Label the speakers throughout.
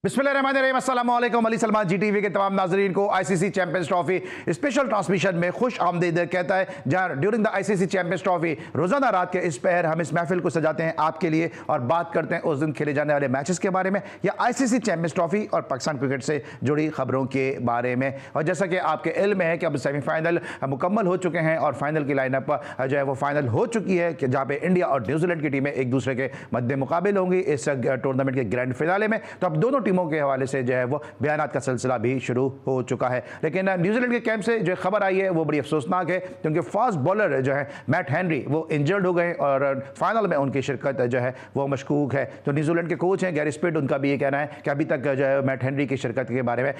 Speaker 1: बिस्मिल्लाहिर्रहमानिर्रहीम, अस्सलाम वालेकुम। अली सलमान GTV के तमाम नाजरीन को ICC champions trophy special transmission में खुश आमदीद कहता है, जहाँ during the ICC champions trophy रोज़ाना रात के इस पहर हम इस महफिल को सजाते हैं आपके लिए और बात करते हैं उस दिन खेले जाने वाले मैचेस के बारे में या ICC चैंपियंस ट्रॉफी और पाकिस्तान क्रिकेट से जुड़ी खबरों के बारे में। और जैसा कि आपके इल्म है कि अब सेमीफाइनल मुकम्मल हो चुके हैं और फाइनल की लाइनअप जो है वो फाइनल हो चुकी है कि जहाँ पे इंडिया और न्यूजीलैंड की टीमें एक दूसरे के मद्दे मुकाबिल होंगी इस टूर्नामेंट के ग्रैंड फिनाले में। तो अब दोनों टीमों के हवाले से जो है वो बयानात का सिलसिला भी शुरू हो चुका है। लेकिन न्यूजीलैंड के कैंप से जो खबर आई है वो बड़ी अफसोसनाक है क्योंकि फास्ट बॉलर जो है मैट हेनरी वो इंजर्ड हो गए और फाइनल में उनकी शिरकत जो है वो मशकूक है। तो न्यूजीलैंड के कोच हैं गैरी स्पिट, उनका भी ये कहना है कि अभी तक जो है मैट हेनरी की शिरकत के बारे में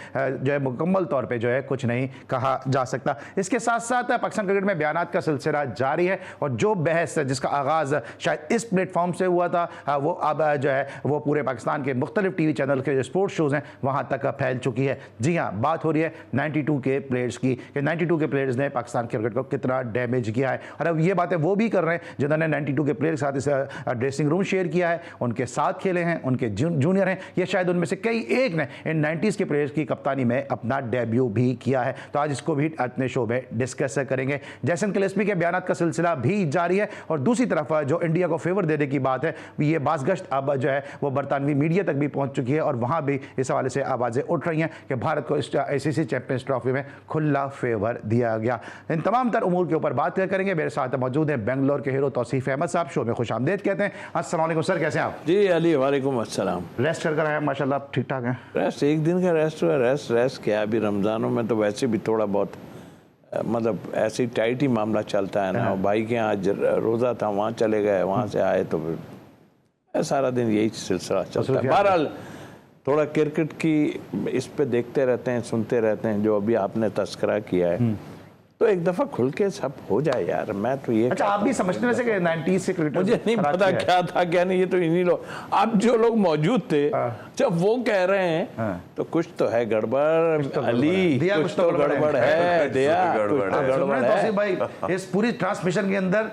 Speaker 1: जो है मुकम्मल तौर पर जो है कुछ नहीं कहा जा सकता। इसके साथ साथ पाकिस्तान क्रिकेट में बयानात का सिलसिला जारी है और जो बहस जिसका आगाज़ शायद इस प्लेटफॉर्म से हुआ था वो अब जो है वो पूरे पाकिस्तान के मुख्तलिफ TV चैनल के जो स्पोर्ट्स शोज़ हैं वहाँ तक फैल चुकी है। जी हाँ, बात हो रही है 92 के प्लेयर्स की कि 92 के प्लेयर्स ने पाकिस्तान क्रिकेट को कितना डैमेज किया है। और अब ये बातें वो भी कर रहे हैं जिन्होंने 92 के प्लेयर के साथ इस ड्रेसिंग रूम शेयर किया है, उनके साथ खेले हैं, उनके जूनियर हैं, ये शायद उनमें से कई एक ने इन 90s के प्लेयर्स की कप्तानी में अपना डेब्यू भी किया है। तो आज इसको भी अपने शो में डिस्कस करेंगे। जैसन गिलेस्पी के बयानात का सिलसिला भी जारी है और दूसरी तरफ जो इंडिया को फेवर देने की बात है ये बाज़गश्त अब जो है वो बरतानवी मीडिया तक भी पहुंच चुकी है और वहां भी इस हवाले से आवाज़ें उठ रही हैं कि भारत को इस ICC चैंपियंस ट्रॉफी में खुला फेवर दिया गया। इन तमाम तर उमूर के ऊपर बात करेंगे। मेरे साथ मौजूद हैं बेंगलोर के हीरो तौसीफ अहमद साहब, शो में खुश आमदेद कहते हैं। अस्सलाम वालेकुम सर, कैसे हैं आप?
Speaker 2: जी अली, वालेकुम अस्सलाम।
Speaker 1: रेस्ट कर आए माशाल्लाह, ठीक ठाक हैं?
Speaker 2: रेस्ट एक दिन का रेस्ट क्या, अभी रमज़ानों में तो वैसे भी थोड़ा बहुत मतलब ऐसे ही टाइट ही मामला चलता है ना। भाई के यहाँ आज रोज़ा था, वहाँ चले गए, वहाँ से आए तो फिर सारा दिन यही सिलसिला चलता है। बहरहाल थोड़ा क्रिकेट की इस पे देखते रहते हैं, सुनते रहते हैं, जो अभी आपने तस्करा किया है तो एक दफा खुल के सब हो जाए यार। मैं तो ये
Speaker 1: अच्छा, आप भी समझते वैसे कि 90s से क्रिकेट
Speaker 2: मुझे नहीं पता क्या था क्या नहीं, ये तो इन्हीं लोग अब जो लोग मौजूद थे जब वो कह रहे हैं तो कुछ तो है गड़बड़। अली कुछ तो गड़बड़ है, दिया गड़बड़ है।
Speaker 1: तौसीफ भाई इस पूरी ट्रांसमिशन के अंदर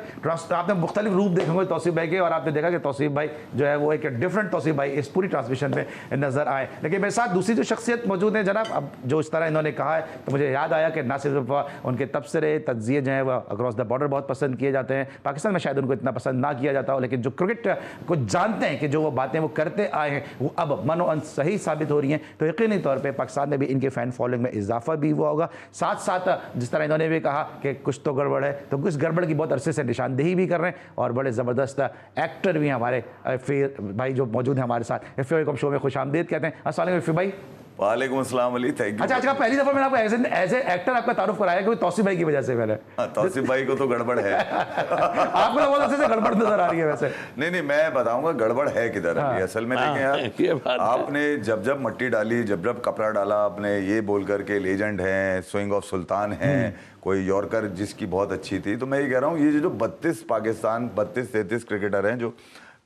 Speaker 1: आपने मुख्तलिफ रूप देखे होंगे तौसीफ भाई के और आपने देखा कि तौसीफ भाई जो है वो एक डिफरेंट तौसीफ भाई इस पूरी ट्रांसमिशन में नजर आए। लेकिन मेरे साथ दूसरी जो शख्सियत मौजूद है जनाब, अब जो इस तरह इन्होंने कहा है तो मुझे याद आया कि ना सिर्फ उनके तबसरे तज्जिए जो है वह अक्रॉस द बॉर्डर बहुत पसंद किए जाते हैं। पाकिस्तान में शायद उनको इतना पसंद ना किया जाता हो, लेकिन जो क्रिकेट को जानते हैं कि जो वो बातें वो करते आए हैं वो अब मनोअन सही साबित हो रही हैं। तो यकीनी तौर पे पाकिस्तान में भी इनके फ़ैन फॉलोइंग में इजाफा भी हुआ होगा। साथ साथ जिस तरह इन्होंने भी कहा कि कुछ तो गड़बड़ है, तो कुछ गड़बड़ की बहुत अरसे से निशानदेही भी कर रहे हैं और बड़े ज़बरदस्त एक्टर भी हैं हमारे फिर भाई जो मौजूद हैं हमारे साथ। इफ़ शो में खुश आमदीद कहते हैं। अस्सलाम वालेकुम भाई।
Speaker 3: वालेकुम अस्सलाम अली, थैंक यू।
Speaker 1: अच्छा, पहली दफा मैंने आपको एज ए एक्टर आपका तारुफ कराया कि तौसीफ भाई की वजह से। मैंने
Speaker 3: तौसीफ भाई को तो गड़बड़ है
Speaker 1: आपको बहुत अच्छे से गड़बड़ नजर आ रही है वैसे।
Speaker 3: नहीं, मैं बताऊंगा गड़बड़ है किधर असल में। देखें यार, आपने जब मट्टी डाली, जब कपड़ा डाला, आपने ये बोल करके लेजेंड हैं, स्विंग ऑफ सुल्तान हैं, कोई यॉर्कर जिसकी बहुत अच्छी थी। तो मैं ये कह रहा हूँ ये जो 32-33 क्रिकेटर हैं जो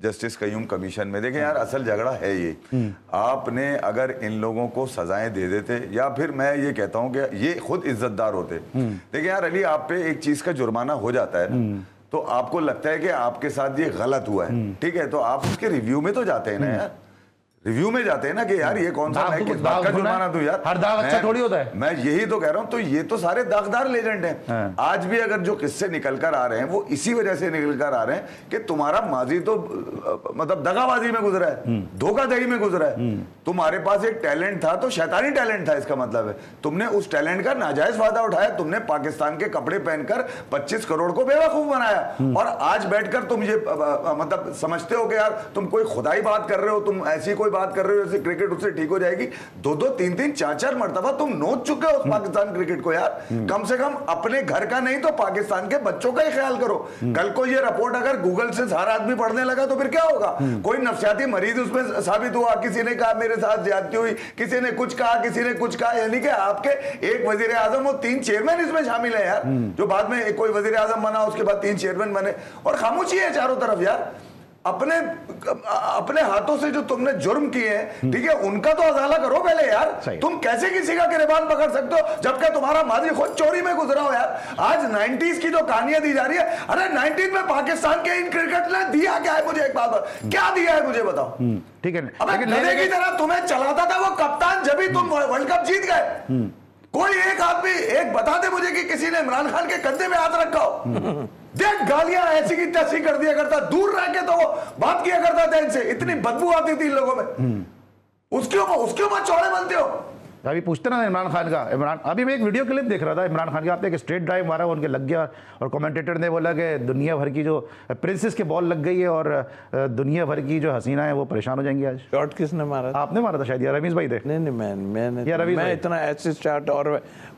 Speaker 3: जस्टिस कयूम कमीशन में, देखें यार असल झगड़ा है ये। आपने अगर इन लोगों को सजाएं दे देते या फिर मैं ये कहता हूं कि ये खुद इज्जतदार होते। देखिए यार अली, आप पे एक चीज का जुर्माना हो जाता है ना, तो आपको लगता है कि आपके साथ ये गलत हुआ है, ठीक है, तो आप उसके रिव्यू में तो जाते हैं ना यार, रिव्यू में जाते हैं ना कि यार ये कौन सा है, किस बात का जुर्माना दूं यार,
Speaker 1: हर दाग अच्छा थोड़ी होता है।
Speaker 3: मैं यही तो कह रहा हूं। तो ये तो सारे दागदार लेजेंड हैं। आज भी अगर जो किस्से निकल कर आ रहे हैं वो इसी वजह से निकल कर आ रहे हैं कि तुम्हारा माजी तो मतलब दगाबाजी में गुजरा है, धोखाधड़ी में गुजरा है। तुम्हारे पास एक टैलेंट था तो शैतानी टैलेंट था, इसका मतलब है तुमने उस टैलेंट का नाजायज फायदा उठाया। तुमने पाकिस्तान के कपड़े पहनकर 25 करोड़ को बेवकूफ बनाया और आज बैठकर तुम ये मतलब समझते हो कि यार तुम कोई खुदाई बात कर रहे हो, तुम ऐसी कोई बात कर रहे हो जैसे क्रिकेट उससे ठीक हो जाएगी। 2-2, 3-3, 4-4 मर्तबा तुम नोच चुके हो पाकिस्तान क्रिकेट को यार। कम से कम अपने घर का नहीं तो पाकिस्तान के बच्चों का ही ख्याल करो। कल को ये रिपोर्ट अगर गूगल से सारा आदमी पढ़ने लगा तो फिर क्या होगा? कोई नफसियाती मरीज उसमें साबित हुआ, किसी ने कहा मेरे साथ ज्यादती हुई, किसी ने कुछ कहा, किसी ने कुछ कहा, यानी कि आपके एक वजीर आजम और 3 चेयरमैन इसमें शामिल है यार, जो बाद में कोई वजीर आजम बना उसके बाद 3 चेयरमैन बने और खामोशी है चारों तरफ यार। अपने हाथों से जो तुमने जुर्म किए हैं, ठीक है, उनका तो अजाला करो पहले यार। तुम कैसे किसी का गिरबान पकड़ सकते हो जबकि तुम्हारा माजी खुद चोरी में गुजरा हो यार। आज 90s की जो कहानियां दी जा रही है, अरे 90s में पाकिस्तान के इन क्रिकेट ने दिया क्या है? मुझे एक बात क्या दिया है मुझे बताओ।
Speaker 1: ठीक है,
Speaker 3: लेकिन गधे की तरह तुम्हें चलाता था वो कप्तान, जब भी तुम वर्ल्ड कप जीत गए। कोई एक आदमी एक बता दे मुझे कि किसी ने इमरान खान के कंधे में हाथ रखा हो। देख गालियां ऐसी की तैसी कर दिया करता, दूर रह के तो वो बात किया करता था इनसे, इतनी बदबू आती थी इन लोगों में। उसके ऊपर चौड़े बनते हो।
Speaker 1: अभी पूछते ना इमरान खान का, इमरान अभी मैं एक वीडियो क्लिप देख रहा था इमरान खान का, आपने एक स्ट्रेट ड्राइव मारा उनके लग गया और कमेंटेटर ने बोला कि दुनिया भर की जो प्रिंसेस के बॉल लग गई है और दुनिया भर की जो हसीना है वो परेशान हो जाएंगी आज।
Speaker 2: शॉट किसने मारा?
Speaker 1: आपने मारा था शायद, यार रमीज भाई थे।
Speaker 2: नहीं मैं इतना ऐसे शॉट, और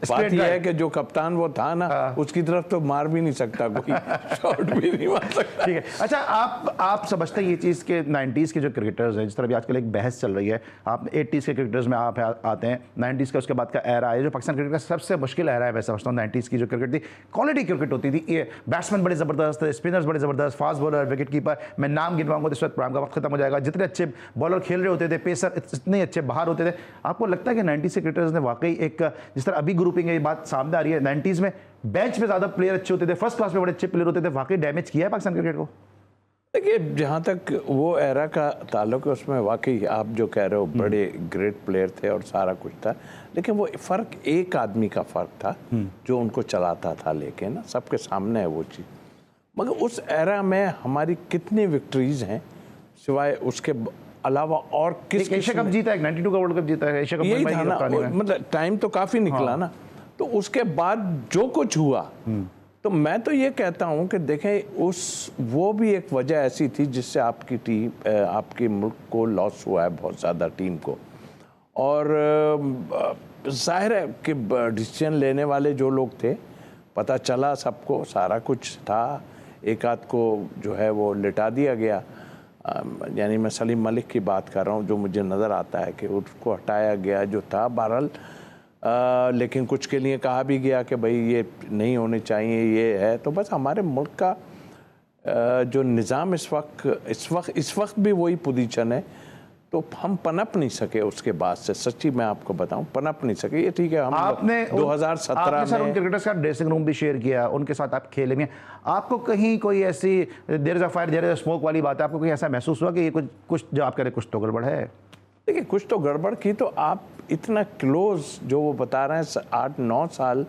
Speaker 2: बात यह है कि जो कप्तान वो था ना, उसकी तरफ तो मार भी नहीं सकता कोई, शॉट भी नहीं मार सकता।
Speaker 1: ठीक है, अच्छा आप समझते हैं ये चीज़ के 90s के जो क्रिकेटर्स हैं, जिस तरह भी आजकल एक बहस चल रही है, आप 80s के क्रिकेटर्स में आप आते हैं, 90s का उसके बाद का एरा है जो पाकिस्तान क्रिकेट का सबसे मुश्किल एरा है। मैं समझता हूँ 90s की जो क्रिकेट थी, क्वालिटी क्रिकेट होती थी, ये बैट्समैन बड़े ज़बरदस्त, स्पिनर्स बड़े ज़बरदस्त, फास्ट बॉलर, विकेट कीपर, मैं नाम गिनवाऊंगा तो इस वक्त प्रोग्राम का वक्त खत्म हो जाएगा। जितने अच्छे बॉलर खेल रहे होते थे, पेसर इतने अच्छे बाहर होते थे। आपको लगता है कि 90s के क्रिकेटर्स ने वाकई एक, जिस तरह अभी ग्रुपिंग है, ये बात सामने आ रही है, 90s में बेंच में ज़्यादा प्लेयर अच्छे होते थे, फर्स्ट क्लास में बड़े अच्छे प्लेयर होते थे, वाकई डैमेज किया है पाकिस्तान क्रिकेट को?
Speaker 2: देखिए, जहाँ तक वो एरा का ताल्लुक है उसमें वाकई आप जो कह रहे हो बड़े ग्रेट प्लेयर थे और सारा कुछ था, लेकिन वो फ़र्क एक आदमी का फ़र्क था जो उनको चलाता था, लेके ना सबके सामने है वो चीज़। मगर उस एरा में हमारी कितनी विक्ट्रीज हैं सिवाय उसके अलावा और किस
Speaker 1: एशिया कप जीता है, 92 का वर्ल्ड कप जीता है, एशिया कप
Speaker 2: यही था ना, मतलब टाइम तो काफ़ी निकला ना। तो उसके बाद जो कुछ हुआ, तो मैं तो ये कहता हूँ कि देखें वो भी एक वजह ऐसी थी जिससे आपकी टीम, आपके मुल्क को लॉस हुआ है बहुत ज़्यादा, टीम को। और जाहिर है कि डिसीजन लेने वाले जो लोग थे, पता चला सबको सारा कुछ था, एक आध को जो है वो लिटा दिया गया। यानी मैं सलीम मलिक की बात कर रहा हूँ, जो मुझे नज़र आता है कि उसको हटाया गया जो था। बहरहाल लेकिन कुछ के लिए कहा भी गया कि भाई ये नहीं होने चाहिए, ये है। तो बस हमारे मुल्क का जो निज़ाम इस वक्त भी वही पोजीशन है, तो हम पनप नहीं सके उसके बाद से। सच्ची मैं आपको बताऊं, पनप नहीं सके। ये ठीक है, हम
Speaker 1: आपने
Speaker 2: 2017 में
Speaker 1: उन क्रिकेटर्स का ड्रेसिंग रूम भी शेयर किया, उनके साथ आप खेलेंगे, आपको कहीं कोई ऐसी there is a fire there is a smoke वाली बात है, आपको कहीं ऐसा महसूस हुआ कि ये कुछ जो आप कह रहे कुछ तो गड़बड़ है?
Speaker 2: देखिए, कुछ तो गड़बड़ की तो आप इतना क्लोज जो वो बता रहे हैं 8-9 साल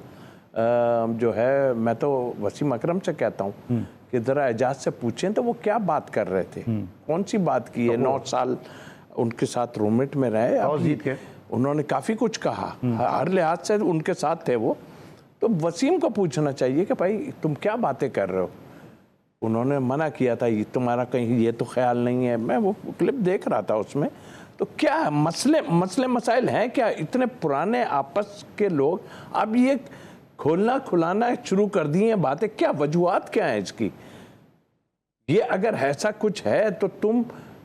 Speaker 2: जो है, मैं तो वसीम अकरम से कहता हूँ कि ज़रा एजाज से पूछें तो वो क्या बात कर रहे थे, कौन सी बात की है। 9 साल उनके साथ रूममेट में रहे,
Speaker 1: जीत के
Speaker 2: उन्होंने काफ़ी कुछ कहा, हर लिहाज से उनके साथ थे वो। तो वसीम को पूछना चाहिए कि भाई तुम क्या बातें कर रहे हो। उन्होंने मना किया था, ये तुम्हारा कहीं ये तो ख्याल नहीं है। मैं वो क्लिप देख रहा था, उसमें तो क्या मसले मसाइल हैं क्या? इतने पुराने आपस के लोग अब ये खोलना खुलाना शुरू कर दिए बातें, क्या वजूहात क्या है इसकी? ये अगर ऐसा कुछ है तो तुम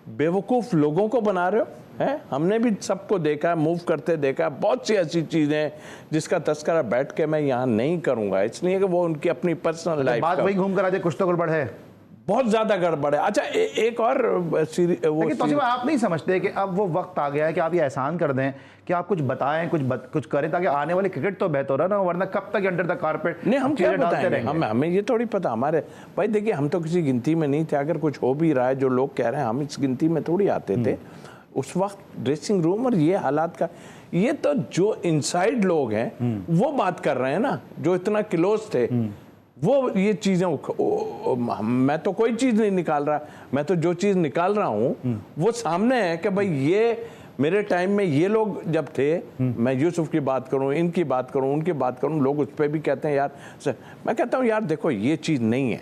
Speaker 2: बेवकूफ़ लोगों को बना रहे हो, हैं? हमने भी सबको देखा है, मूव करते देखा, बहुत सी ऐसी चीज़ें जिसका तस्करा बैठ के मैं यहाँ नहीं करूँगा, इसलिए कि वो उनकी अपनी पर्सनल लाइफ।
Speaker 1: बात वही घूम कर आ जाए, कुछ तो गड़बड़ है,
Speaker 2: बहुत ज़्यादा गड़बड़ है। अच्छा, एक और
Speaker 1: लेकिन आप नहीं समझते कि अब वो वक्त आ गया है कि आप ये एहसान कर दें कि आप कुछ बताएं, कुछ करें, ताकि आने वाली क्रिकेट तो बेहतर है ना, वरना कब तक अंडर द कारपेट
Speaker 2: नहीं हम क्या बताएंगे? हमें ये थोड़ी पता। हमारे भाई देखिए, हम तो किसी गिनती में नहीं थे। अगर कुछ हो भी रहा है, जो लोग कह रहे हैं, हम इस गिनती में थोड़ी आते थे उस वक्त। ड्रेसिंग रूम और ये हालात का, ये तो जो इनसाइड लोग हैं वो बात कर रहे हैं ना, जो इतना क्लोज थे वो ये चीज़ें। मैं तो कोई चीज़ नहीं निकाल रहा, मैं तो जो चीज़ निकाल रहा हूँ वो सामने है कि भाई ये मेरे टाइम में ये लोग जब थे, मैं यूसुफ की बात करूँ, इनकी बात करूँ, उनकी बात करूँ, लोग उस पर भी कहते हैं यार सर। मैं कहता हूँ यार देखो, ये चीज़ नहीं है,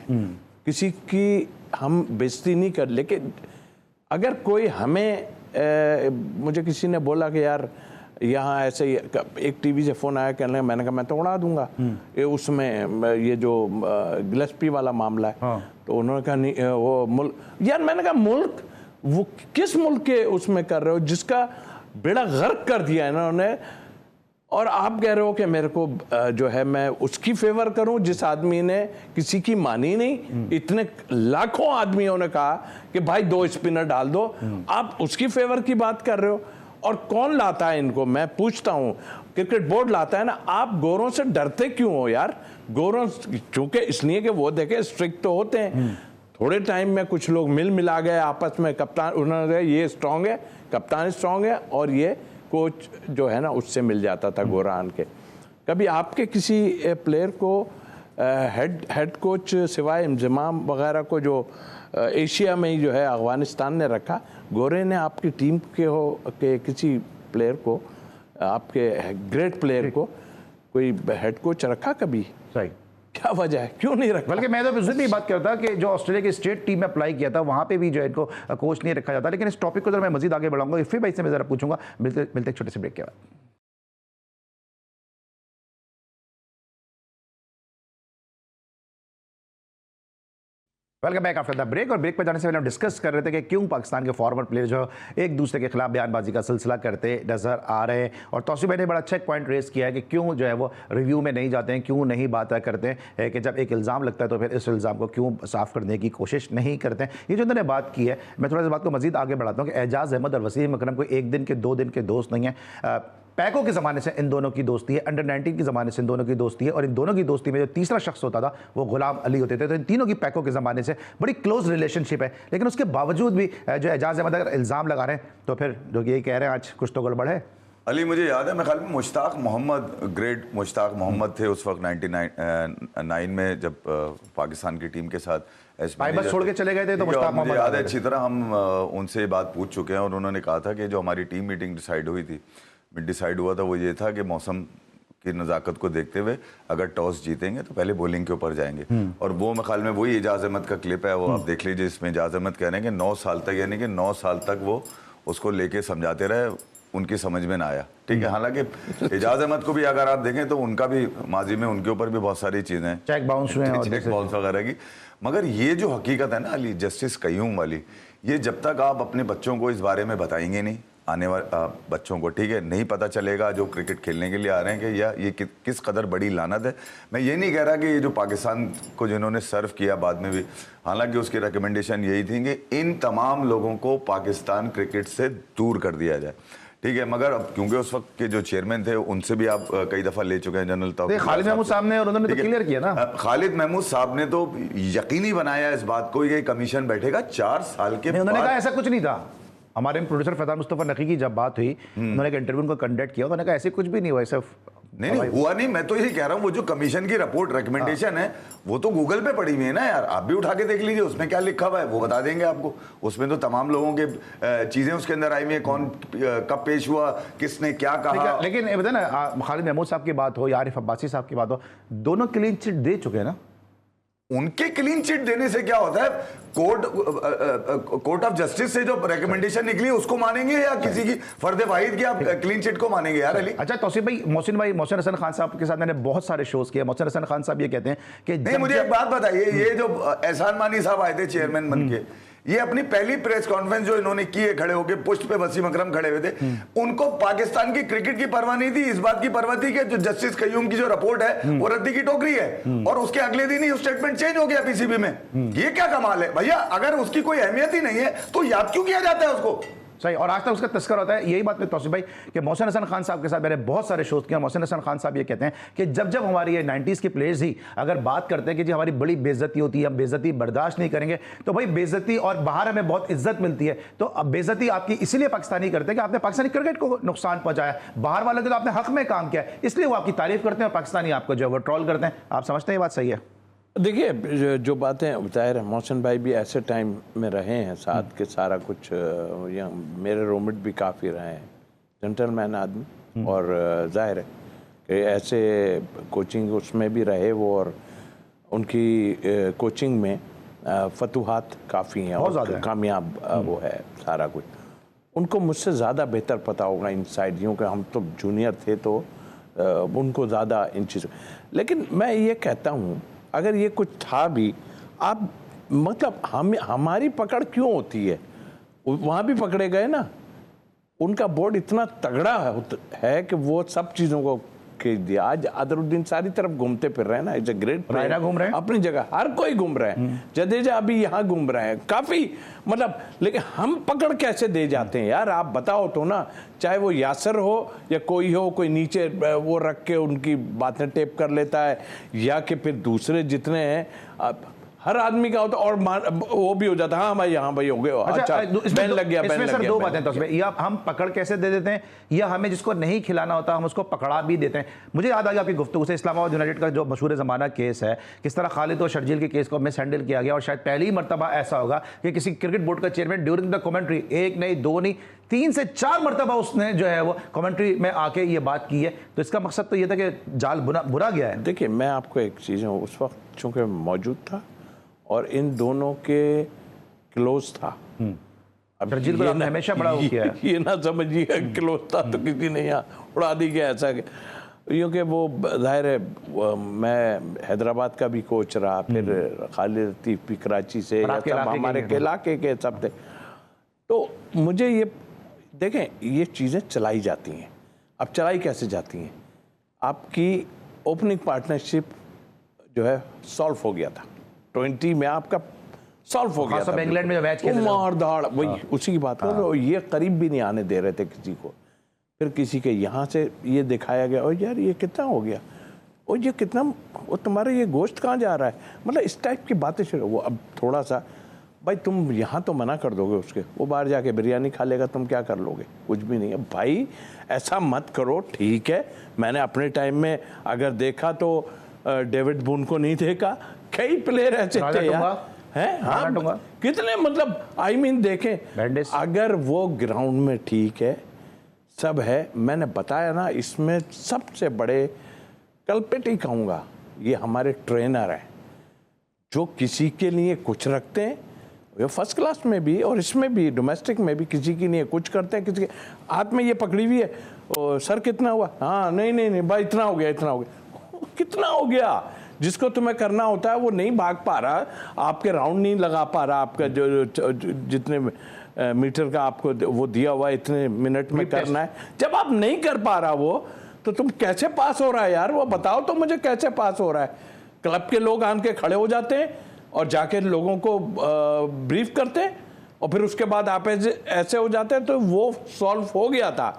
Speaker 2: किसी की हम बेइज्जती नहीं कर। लेकिन अगर कोई हमें मुझे किसी ने बोला कि यार यहाँ ऐसे ही, एक टीवी से फ़ोन आया कहने, मैंने कहा मैं तो उड़ा दूंगा ये, उसमें ये जो गिलस्पी वाला मामला है। हाँ। तो उन्होंने कहा नहीं वो मुल्क, यार मैंने कहा मुल्क, वो किस मुल्क के उसमें कर रहे हो जिसका बेड़ा गर्क कर दिया है इन्होंने। और आप कह रहे हो कि मेरे को जो है मैं उसकी फेवर करूं जिस आदमी ने किसी की मानी नहीं। इतने लाखों आदमियों ने कहा कि भाई 2 स्पिनर डाल दो, आप उसकी फेवर की बात कर रहे हो। और कौन लाता है इनको, मैं पूछता हूं, क्रिकेट बोर्ड लाता है ना। आप गोरों से डरते क्यों हो यार? गोरों चूंकि इसलिए कि वो देखे स्ट्रिक्ट तो होते हैं, थोड़े टाइम में कुछ लोग मिला गए आपस में, कप्तान उन्होंने ये स्ट्रांग है, कप्तान स्ट्रांग है, और ये कोच जो है ना उससे मिल जाता था गोरा आन के। कभी आपके किसी प्लेयर को हेड कोच सिवाय इंजमाम वगैरह को जो एशिया में ही जो है अफगानिस्तान ने रखा, गोरे ने आपकी टीम के किसी प्लेयर को, आपके ग्रेट प्लेयर को कोई हेड कोच रखा कभी?
Speaker 1: सही,
Speaker 2: क्या वजह है, क्यों नहीं रखा?
Speaker 1: बल्कि मैं तो उस दिन भी बात करता कि जो ऑस्ट्रेलिया की स्टेट टीम में अप्लाई किया था वहां पे भी जो है इनको कोच नहीं रखा जाता। लेकिन इस टॉपिक को जरा मैं मजीद आगे बढ़ाऊंगा, फिर भाई से मैं जरा पूछूंगा। मिलते एक छोटे से ब्रेक के बाद। Welcome back after the break. और ब्रेक पर जाने से पहले हम डिस्कस कर रहे थे कि क्यों पाकिस्तान के फॉरवर्ड प्लेयर जो एक दूसरे के खिलाफ बयानबाजी का सिलसिला करते नजर आ रहे हैं। और तौसीफ भाई ने बड़ा अच्छा एक पॉइंट रेस किया है कि क्यों जो है वो रिव्यू में नहीं जाते हैं, क्यों नहीं बात करते हैं कि जब एक इल्ज़ाम लगता है तो फिर इस इल्ज़ाम को क्यों साफ करने की कोशिश नहीं करते हैं। ये जो उन्होंने बात की है, मैं थोड़ा सा बात को मजीद आगे बढ़ाता हूँ कि एजाज़ अहमद और वसीम अकरम कोई 1 दिन के 2 दिन के दोस्त नहीं है। पैको के ज़माने से इन दोनों की दोस्ती है, अंडर 19 के ज़माने से इन दोनों की दोस्ती है। और इन दोनों की दोस्ती में जो तीसरा शख्स होता था वो गुलाम अली होते थे। तो इन तीनों की पैको के ज़माने से बड़ी क्लोज रिलेशनशिप है। लेकिन उसके बावजूद भी जो एजाज़ अहमद अगर इल्ज़ाम लगा रहे हैं तो फिर जो ये कह रहे हैं आज कुछ तो गड़बड़ है।
Speaker 3: अली, मुझे याद है, मैं ख्याल में मुश्ताक मोहम्मद, ग्रेट मुश्ताक मोहम्मद थे उस वक्त 99 में जब पाकिस्तान की टीम के साथ
Speaker 1: बस छोड़ के चले गए थे। तो मुश्ताक
Speaker 3: मुझे याद है अच्छी तरह, हम उनसे बात पूछ चुके हैं और उन्होंने कहा था कि जो हमारी टीम मीटिंग डिसाइड हुआ था वो ये था कि मौसम की नज़ाकत को देखते हुए अगर टॉस जीतेंगे तो पहले बॉलिंग के ऊपर जाएंगे। और वो मैं ख्याल में वही एजाज़ अहमद का क्लिप है, वो आप देख लीजिए। इसमें एजाज़ अहमद कह रहे हैं कि 9 साल तक, यानी कि 9 साल तक वो उसको लेके समझाते रहे, उनकी समझ में ना आया। ठीक है, हालांकि एजाज़ अहमद को भी अगर आप देखें तो उनका भी माजी में उनके ऊपर भी बहुत सारी चीज़ें हैं,
Speaker 1: चेक बाउंस हुए हैं,
Speaker 3: चेक बाउंस वगैरह की। मगर ये जो हकीकत है ना अली, जस्टिस कयूम वाली, ये जब तक आप अपने बच्चों को इस बारे में बताएंगे नहीं, आने वाले बच्चों को, ठीक है, नहीं पता चलेगा जो क्रिकेट खेलने के लिए आ रहे हैं कि ये किस कदर बड़ी लानत है। मैं ये नहीं कह रहा कि ये जो पाकिस्तान को जिन्होंने सर्व किया बाद में भी, हालांकि उसकी रिकमेंडेशन यही थी कि इन तमाम लोगों को पाकिस्तान क्रिकेट से दूर कर दिया जाए। ठीक है, मगर अब क्योंकि उस वक्त के जो चेयरमैन थे उनसे भी आप कई दफ़ा ले चुके हैं, जनरल तौर
Speaker 1: खालिद महमूद साहब ने, और उन्होंने तो क्लियर किया ना।
Speaker 3: खालिद महमूद साहब ने तो यकीनी बनाया इस बात को कि कमीशन बैठेगा 4 साल के बाद।
Speaker 1: उन्होंने कहा ऐसा कुछ नहीं था। हमारे प्रोड्यूसर फैजान मुस्तफ़ा नकी की जब बात हुई, उन्होंने एक इंटरव्यू को कंडक्ट किया, उन्होंने कहा ऐसे कुछ भी नहीं हुआ, ऐसा
Speaker 3: नहीं हुआ नहीं। मैं तो यही कह रहा हूँ, वो जो कमीशन की रिपोर्ट रिकमेंडेशन है वो तो गूगल पे पड़ी हुई है ना यार, आप भी उठा के देख लीजिए, उसमें क्या लिखा हुआ है वो बता देंगे आपको। उसमें तो तमाम लोगों के चीजें उसके अंदर आई हुई है, कौन कब पेश हुआ, किसने क्या कहा।
Speaker 1: लेकिन ये बताए ना, खालिद महमूद साहब की बात हो या आरिफ अब्बासी साहब की बात हो, दोनों क्लीन चिट दे चुके हैं ना।
Speaker 3: उनके क्लीन चिट देने से क्या होता है? कोर्ट ऑफ जस्टिस से जो रिकमेंडेशन निकली उसको मानेंगे या किसी की फर्द वाहिद की आप क्लीन चिट को मानेंगे यार अली?
Speaker 1: अच्छा तौसीफ भाई, मोहसिन हसन खान साहब के साथ मैंने बहुत सारे शोज किए। मोहसिन हसन खान साहब ये कहते हैं कि
Speaker 3: नहीं, मुझे एक बात बताइए, ये जो एहसान मानी साहब आए थे चेयरमैन बन के, ये अपनी पहली प्रेस कॉन्फ्रेंस जो इन्होंने की है खड़े होकर, पुष्ट पे वसीम अकरम खड़े हुए थे, उनको पाकिस्तान की क्रिकेट की परवाह नहीं थी, इस बात की परवाह थी कि जो जस्टिस कयूम की जो रिपोर्ट है वो रद्दी की टोकरी है। और उसके अगले दिन ही स्टेटमेंट चेंज हो गया पीसीबी में। ये क्या कमाल है भैया? अगर उसकी कोई अहमियत ही नहीं है तो याद क्यों किया जाता है उसको?
Speaker 1: सही, और आज तक उसका तस्कर होता है। यही बात में तौसीफ भाई कि मोहसिन हसन खान साहब के साथ मैंने बहुत सारे शोज किए। मोहसिन हसन खान साहब ये कहते हैं कि जब हमारी ये 90s के प्लेयर्स ही अगर बात करते हैं कि जी हमारी बड़ी बेइज्जती होती है, हम बेइज्जती बर्दाश्त नहीं करेंगे, तो भाई बेइज्जती और बाहर हमें बहुत इज्जत मिलती है, तो अब बेइज्जती आपकी इसीलिए पाकिस्तानी करते हैं कि आपने पाकिस्तानी क्रिकेट को नुकसान पहुंचाया, बाहर वालों के तो आपने हक में काम किया, इसलिए वो आपकी तारीफ करते हैं और पाकिस्तानी आपको जो है वो ट्रोल करते हैं। आप समझते हैं ये बात सही है?
Speaker 2: देखिए, जो बातें जाहिर है मोहसिन भाई भी ऐसे टाइम में रहे हैं साथ के, सारा कुछ यहाँ मेरे रूममेट भी काफ़ी रहे हैं, जेंटलमैन आदमी, और जाहिर है कि ऐसे कोचिंग उसमें भी रहे वो, और उनकी कोचिंग में फतूहात काफ़ी हैं और कामयाब वो है सारा कुछ। उनको मुझसे ज़्यादा बेहतर पता होगा इन साइड, क्योंकि हम तो जूनियर थे तो उनको ज़्यादा इन चीज़ों। लेकिन मैं ये कहता हूँ, अगर ये कुछ था भी, आप मतलब हमारी पकड़ क्यों होती है? वहाँ भी पकड़े गए ना, उनका बोर्ड इतना तगड़ा है कि वो सब चीजों को खींच दिया। आज अदरुद्दीन सारी तरफ घूमते फिर रहे हैं ना, इज अ ग्रेट
Speaker 1: रायना घूम रहे हैं
Speaker 2: अपनी जगह, हर कोई घूम रहे हैं, जडेजा अभी यहाँ घूम रहे हैं काफी, मतलब लेकिन हम पकड़ कैसे दे जाते हैं यार, आप बताओ तो ना। चाहे वो यासर हो या कोई हो, कोई नीचे वो रख के उनकी बातें टेप कर लेता है, या कि फिर दूसरे जितने हैं हर आदमी का होता, और वो भी हो जाता है, हाँ भाई यहाँ भाई हो गए, अच्छा बैन लग गया, बैन लग गया।
Speaker 1: दो बातें तो उसमें, या हम पकड़ कैसे दे देते हैं, या हमें जिसको नहीं खिलाना होता हम उसको पकड़ा भी देते हैं। मुझे याद आ गया आपकी गुफ्तगू से इस्लामाबाद यूनाइटेड का जो मशहूर ज़माना केस है, किस तरह खालिद और शर्जील के केस को मिस हैंडल किया गया, और शायद पहली मरतबा ऐसा होगा कि किसी क्रिकेट बोर्ड का चेयरमैन ड्यूरिंग द कमेंट्री, एक नहीं दो नहीं 3 से 4 मरतबा उसने जो है वो कमेंट्री में आके ये बात की है। तो इसका मकसद तो ये था कि जाल बुरा गया है।
Speaker 2: देखिए मैं आपको एक चीज़ हूँ, उस वक्त चूंकि मौजूद था और इन दोनों के क्लोज था।
Speaker 1: अब शर्जील को आपने हमेशा बड़ा वो किया है।
Speaker 2: ये ना समझिए क्लोज था तो किसी ने यहाँ उड़ा दी गया ऐसा, क्योंकि वो जाहिर है मैं हैदराबाद का भी कोच रहा, फिर खालिद लतीफ़ भी कराची से, सब हमारे इलाके के सब थे। तो मुझे ये देखें, ये चीज़ें चलाई जाती हैं। अब चलाई कैसे जाती हैं, आपकी ओपनिंग पार्टनरशिप जो है सॉल्व हो गया था 20 में, आपका सॉल्व हो गया था।
Speaker 1: इंग्लैंड में जो मैच खेले
Speaker 2: मार धाड़ वही उसी की बात कर, तो ये करीब भी नहीं आने दे रहे थे किसी को। फिर किसी के यहाँ से ये दिखाया गया, और यार ये कितना हो गया, और ये कितना, वो तुम्हारा ये गोश्त कहाँ जा रहा है, मतलब इस टाइप की बातें शुरू। वो अब थोड़ा सा भाई तुम यहाँ तो मना कर दोगे उसके, वो बाहर जाके बिरयानी खा लेगा, तुम क्या कर लोगे, कुछ भी नहीं है भाई, ऐसा मत करो। ठीक है, मैंने अपने टाइम में अगर देखा तो डेविड बून को नहीं देखा, कई प्लेयर ऐसे थे यार, हैं हाँ, कितने मतलब आई मीन देखें, अगर वो ग्राउंड में ठीक है, सब है। मैंने बताया ना, इसमें सबसे बड़े कल्पिट ही कहूँगा, ये हमारे ट्रेनर हैं, जो किसी के लिए कुछ रखते हैं, ये फर्स्ट क्लास में भी और इसमें भी, डोमेस्टिक में भी, किसी के लिए कुछ करते हैं, किसी के हाथ में ये पकड़ी हुई है, और सर कितना हुआ, हाँ नहीं भाई इतना हो गया, इतना हो गया, कितना हो गया। जिसको तुम्हें करना होता है वो नहीं भाग पा रहा, आपके राउंड नहीं लगा पा रहा, आपका जो जितने मीटर का आपको वो दिया हुआ है इतने मिनट में करना है, जब आप नहीं कर पा रहा वो, तो तुम कैसे पास हो रहा है यार, वो बताओ तो मुझे कैसे पास हो रहा है। क्लब के लोग आन के खड़े हो जाते हैं और जाके लोगों को ब्रीफ करते हैं, और फिर उसके बाद आप ऐसे हो जाते हैं, तो वो सॉल्व हो गया था।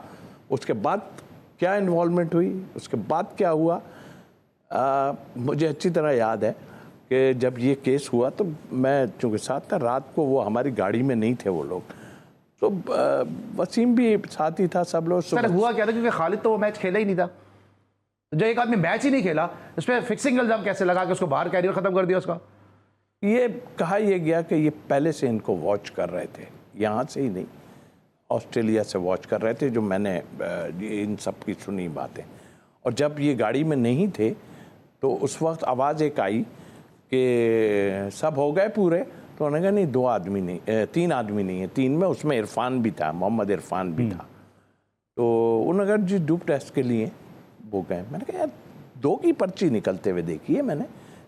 Speaker 2: उसके बाद क्या इन्वॉल्वमेंट हुई, उसके बाद क्या हुआ, मुझे अच्छी तरह याद है कि जब ये केस हुआ तो मैं चूँकि साथ था, रात को वो हमारी गाड़ी में नहीं थे वो लोग, तो वसीम भी साथ ही था, सब लोग।
Speaker 1: सर हुआ क्या था, क्योंकि खालिद तो वो मैच खेला ही नहीं था, जो एक आदमी मैच ही नहीं खेला, उस पर फिक्सिंग इल्जाम कैसे लगा के उसको बाहर कैरियर खत्म कर दिया उसका।
Speaker 2: ये कहा यह गया कि ये पहले से इनको वॉच कर रहे थे, यहाँ से ही नहीं, ऑस्ट्रेलिया से वॉच कर रहे थे, जो मैंने इन सब की सुनी बातें। और जब ये गाड़ी में नहीं थे तो उस वक्त आवाज़ एक आई कि सब हो गए पूरे, तो उन्होंने कहा नहीं 2 आदमी नहीं, 3 आदमी नहीं है, 3 में उसमें इरफान भी था, मोहम्मद इरफान भी था। तो उन्होंने कहा जी डूप टेस्ट के लिए वो गए। मैंने कहा यार 2 की पर्ची निकलते हुए देखी है मैंने,